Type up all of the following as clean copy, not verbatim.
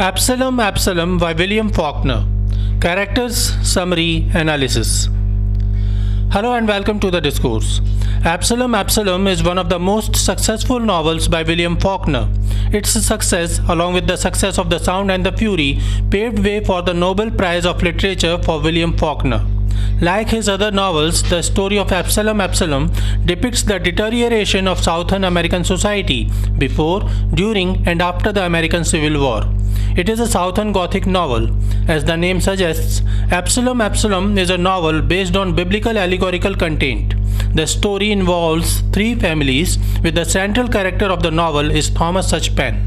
Absalom, Absalom by William Faulkner. Characters, Summary, Analysis. Hello and welcome to the discourse. Absalom, Absalom is one of the most successful novels by William Faulkner. Its success, along with the success of The Sound and the Fury, paved way for the Nobel Prize of Literature for William Faulkner. Like his other novels, the story of Absalom, Absalom depicts the deterioration of Southern American society before, during, and after the American Civil War. It is a Southern Gothic novel. As the name suggests, Absalom, Absalom is a novel based on biblical allegorical content. The story involves three families, with the central character of the novel is Thomas Sutpen.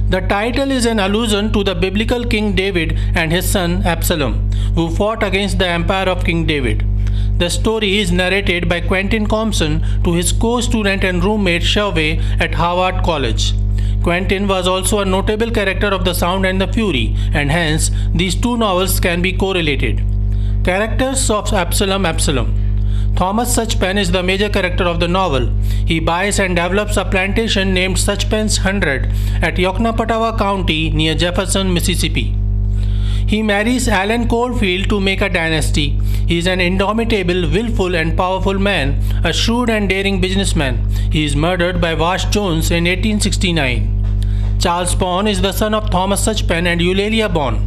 The title is an allusion to the biblical King David and his son Absalom, who fought against the empire of King David. The story is narrated by Quentin Compson to his co-student and roommate Sherve at Harvard College. Quentin was also a notable character of The Sound and the Fury, and hence these two novels can be correlated. Characters of Absalom, Absalom. Thomas Sutpen is the major character of the novel. He buys and develops a plantation named Sutpen's 100 at Yoknapatawha County near Jefferson, Mississippi. He marries Allen Coldfield to make a dynasty. He is an indomitable, willful and powerful man, a shrewd and daring businessman. He is murdered by Vash Jones in 1869. Charles Bond is the son of Thomas Sutpen and Ulelia'S Bond.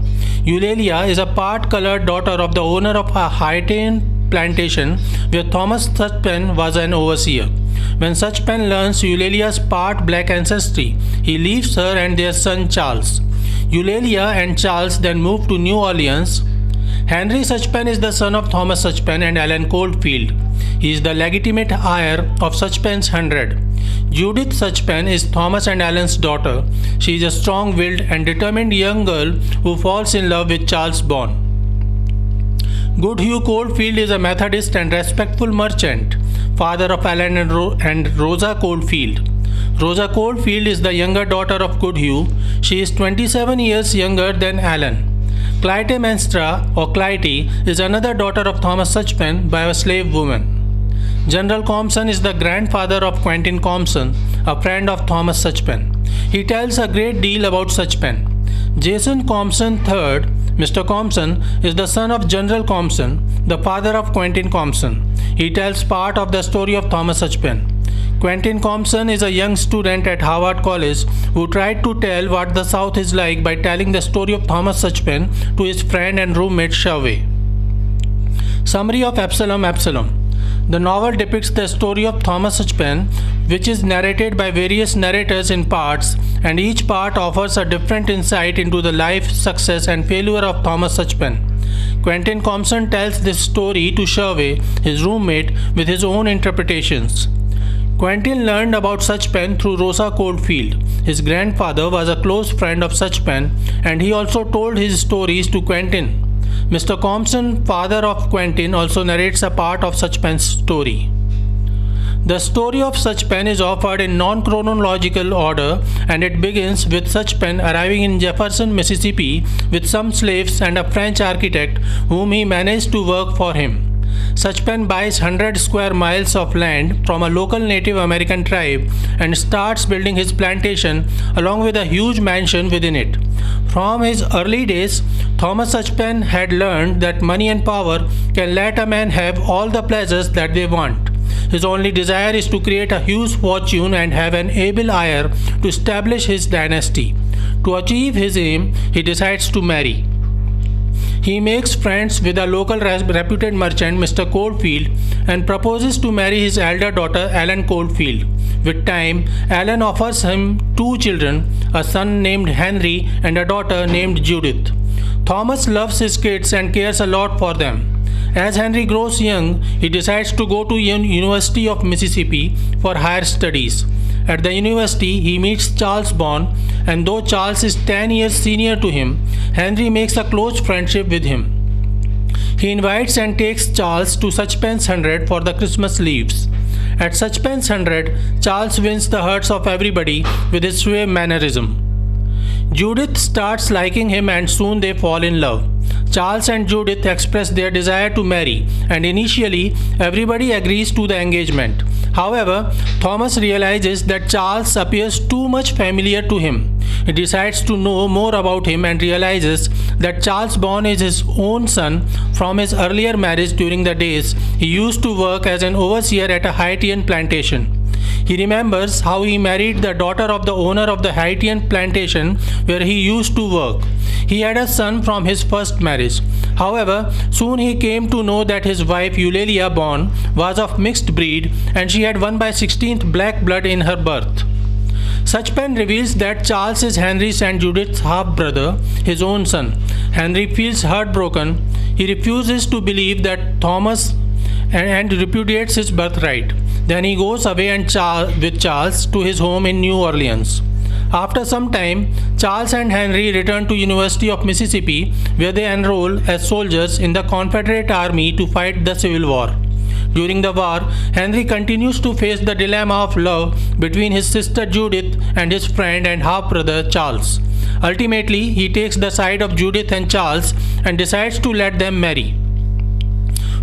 Eulalia is a part-colored daughter of the owner of a Haitian plantation where Thomas Sutpen was an overseer. When Sutpen learns Ulelia'S part-black ancestry, he leaves her and their son Charles. Eulalia and Charles then move to New Orleans. Henry Sutpen is the son of Thomas Sutpen and Allen Coldfield. He is the legitimate heir of Sutpen's 100. Judith Sutpen is Thomas and Allen's daughter. She is a strong-willed and determined young girl who falls in love with Charles Bond. Goodhue Coldfield is a Methodist and respectful merchant, father of Allen and Rosa Coldfield. Rosa Coldfield is the younger daughter of Goodhue. She is 27 years younger than Allen. Clytemnestra or Clytie is another daughter of Thomas Sutpen by a slave woman. General Comson is the grandfather of Quentin Compson, a friend of Thomas Sutpen. He tells a great deal about Sutpen. Jason Compson III, Mr. Comson, is the son of General Compson, the father of Quentin Compson. He tells part of the story of Thomas Sutpen. Quentin Compson is a young student at Harvard College who tried to tell what the South is like by telling the story of Thomas Sutpen to his friend and roommate Sherve. Summary of Absalom, Absalom. The novel depicts the story of Thomas Sutpen, which is narrated by various narrators in parts, and each part offers a different insight into the life, success, and failure of Thomas Sutpen. Quentin Compson tells this story to Sherve, his roommate, with his own interpretations. Quentin learned about Sutpen through Rosa Coldfield. His grandfather was a close friend of Sutpen, and he also told his stories to Quentin. Mr. Compson, father of Quentin, also narrates a part of Sutpen's story. The story of Sutpen is offered in non-chronological order, and it begins with Sutpen arriving in Jefferson, Mississippi with some slaves and a French architect whom he managed to work for him. Sutpen buys 100 square miles of land from a local Native American tribe and starts building his plantation along with a huge mansion within it. From his early days, Thomas Sutpen had learned that money and power can let a man have all the pleasures that they want. His only desire is to create a huge fortune and have an able heir to establish his dynasty. To achieve his aim, he decides to marry. He makes friends with a local reputed merchant, Mr. Coldfield, and proposes to marry his elder daughter, Allen Coldfield. With time, Allen offers him two children, a son named Henry and a daughter named Judith. Thomas loves his kids and cares a lot for them. As Henry grows young, he decides to go to University of Mississippi for higher studies. At the university, he meets Charles Bond, and though Charles is 10 years senior to him, Henry makes a close friendship with him. He invites and takes Charles to Sutpen's 100 for the Christmas leaves. At Sutpen's 100, Charles wins the hearts of everybody with his suave mannerism. Judith starts liking him and soon they fall in love. Charles and Judith express their desire to marry, and initially everybody agrees to the engagement. However, Thomas realizes that Charles appears too much familiar to him. He decides to know more about him and realizes that Charles Bond is his own son from his earlier marriage. During the days he used to work as an overseer at a Haitian plantation. He remembers how he married the daughter of the owner of the Haitian plantation where he used to work. He had a son from his first marriage. However, soon he came to know that his wife Ulelia'S was of mixed breed and she had 1/16 black blood in her birth. Sutpen reveals that Charles is Henry's and Judith's half-brother, his own son. Henry feels heartbroken. He refuses to believe that Thomas and repudiates his birthright. Then he goes away with Charles to his home in New Orleans. After some time, Charles and Henry return to University of Mississippi, where they enroll as soldiers in the Confederate Army to fight the Civil War. During the war, Henry continues to face the dilemma of love between his sister Judith and his friend and half-brother Charles. Ultimately, he takes the side of Judith and Charles and decides to let them marry.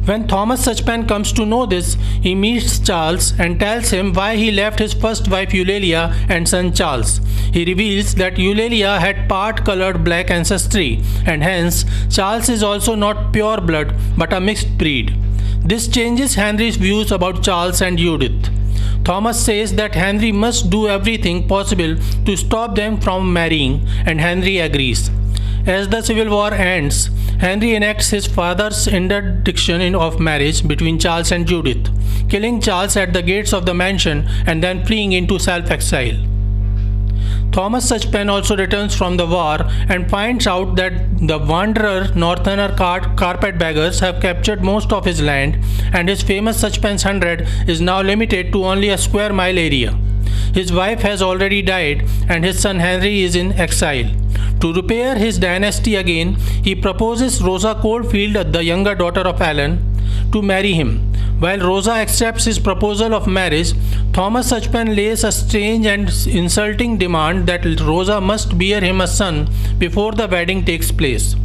When Thomas Sutpen comes to know this, he meets Charles and tells him why he left his first wife Eulalia and son Charles. He reveals that Eulalia had part-colored black ancestry and hence Charles is also not pure blood but a mixed breed. This changes Henry's views about Charles and Judith. Thomas says that Henry must do everything possible to stop them from marrying, and Henry agrees. As the Civil War ends, Henry enacts his father's interdiction of marriage between Charles and Judith, killing Charles at the gates of the mansion and then fleeing into self-exile. Thomas Sutpen also returns from the war and finds out that the wanderer northerner carpetbaggers have captured most of his land, and his famous Sutpen's 100 is now limited to only a square mile area. His wife has already died and his son Henry is in exile. To repair his dynasty again, he proposes Rosa Coldfield, the younger daughter of Alan, to marry him. While Rosa accepts his proposal of marriage, Thomas Sutpen lays a strange and insulting demand that Rosa must bear him a son before the wedding takes place.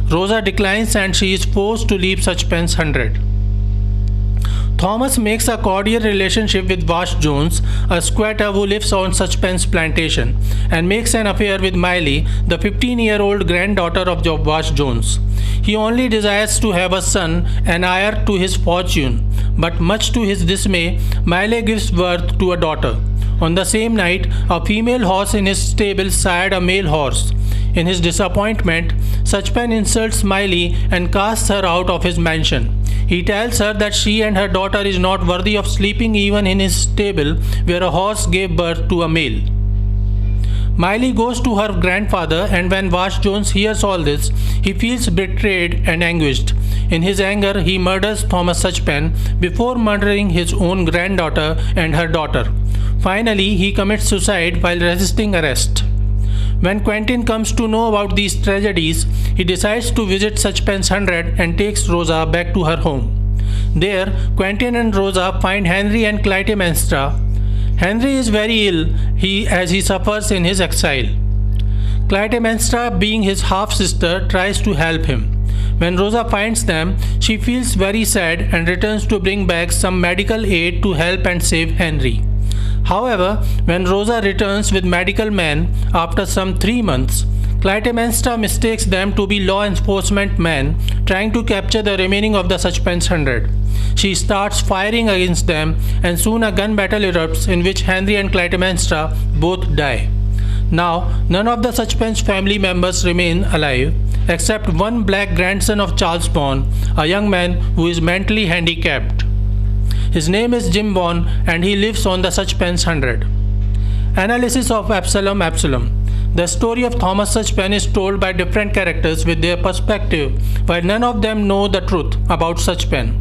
Rosa declines and she is forced to leave Sutpen's 100. Thomas makes a cordial relationship with Vash Jones, a squatter who lives on Sutpen's plantation, and makes an affair with Miley, the 15-year-old granddaughter of Vash Jones. He only desires to have a son, an heir to his fortune, but much to his dismay, Miley gives birth to a daughter. On the same night, a female horse in his stable sired a male horse. In his disappointment, Sutpen insults Miley and casts her out of his mansion. He tells her that she and her daughter is not worthy of sleeping even in his stable where a horse gave birth to a male. Miley goes to her grandfather, and when Vash Jones hears all this, he feels betrayed and anguished. In his anger, he murders Thomas Sutpen before murdering his own granddaughter and her daughter. Finally, he commits suicide while resisting arrest. When Quentin comes to know about these tragedies, he decides to visit Sutpen's 100 and takes Rosa back to her home. There, Quentin and Rosa find Henry and Clytemnestra. Henry is very ill as he suffers in his exile. Clytemnestra, being his half-sister, tries to help him. When Rosa finds them, she feels very sad and returns to bring back some medical aid to help and save Henry. However, when Rosa returns with medical men after some 3 months, Clytemnestra mistakes them to be law enforcement men trying to capture the remaining of the Sutpen's 100. She starts firing against them and soon a gun battle erupts in which Henry and Clytemnestra both die. Now, none of the Sutpen's family members remain alive except one black grandson of Charles Bond, a young man who is mentally handicapped. His name is Jim Bond and he lives on the Sutpen's 100. Analysis of Absalom. The story of Thomas Sutpen is told by different characters with their perspective, while none of them know the truth about Sutpen.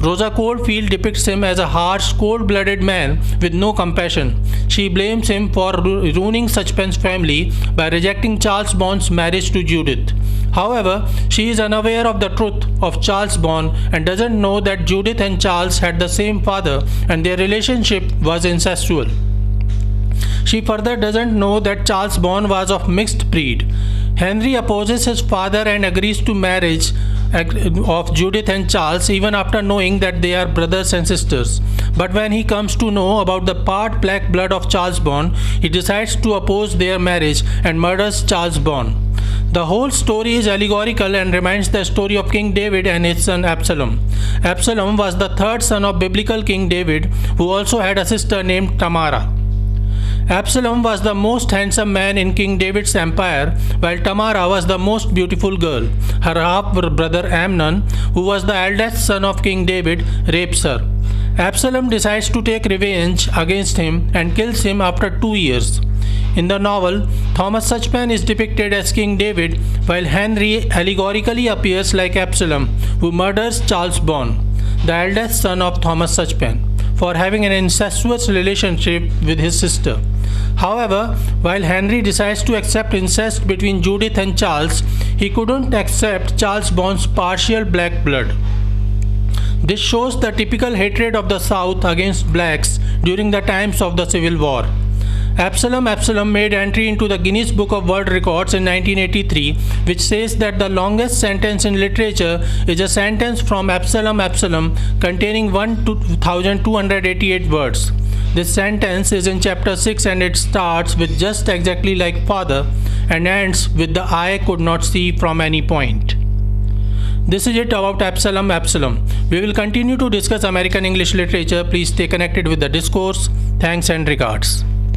Rosa Coldfield depicts him as a harsh, cold-blooded man with no compassion. She blames him for ruining Sutpen's family by rejecting Charles Bond's marriage to Judith. However, she is unaware of the truth of Charles Bond and doesn't know that Judith and Charles had the same father and their relationship was incestual. She further doesn't know that Charles born was of mixed breed. Henry opposes his father and agrees to marriage of Judith and Charles even after knowing that they are brothers and sisters. But when he comes to know about the part black blood of Charles born, he decides to oppose their marriage and murders Charles born. The whole story is allegorical and reminds the story of King David and his son Absalom. Absalom was the third son of biblical King David, who also had a sister named Tamara. Absalom was the most handsome man in King David's empire, while Tamara was the most beautiful girl. Her half-brother Amnon, who was the eldest son of King David, rapes her. Absalom decides to take revenge against him and kills him after 2 years. In the novel, Thomas Sutpen is depicted as King David, while Henry allegorically appears like Absalom, who murders Charles born, the eldest son of Thomas Sutpen, for having an incestuous relationship with his sister. However, while Henry decides to accept incest between Judith and Charles, he couldn't accept Charles born's partial black blood. This shows the typical hatred of the South against blacks during the times of the Civil War. Absalom made entry into the Guinness Book of World Records in 1983, which says that the longest sentence in literature is a sentence from Absalom containing 1,288 words. This sentence is in chapter 6 and it starts with just exactly like father and ends with the eye could not see from any point. This is it about Absalom. We will continue to discuss American English literature. Please stay connected with the discourse. Thanks and regards.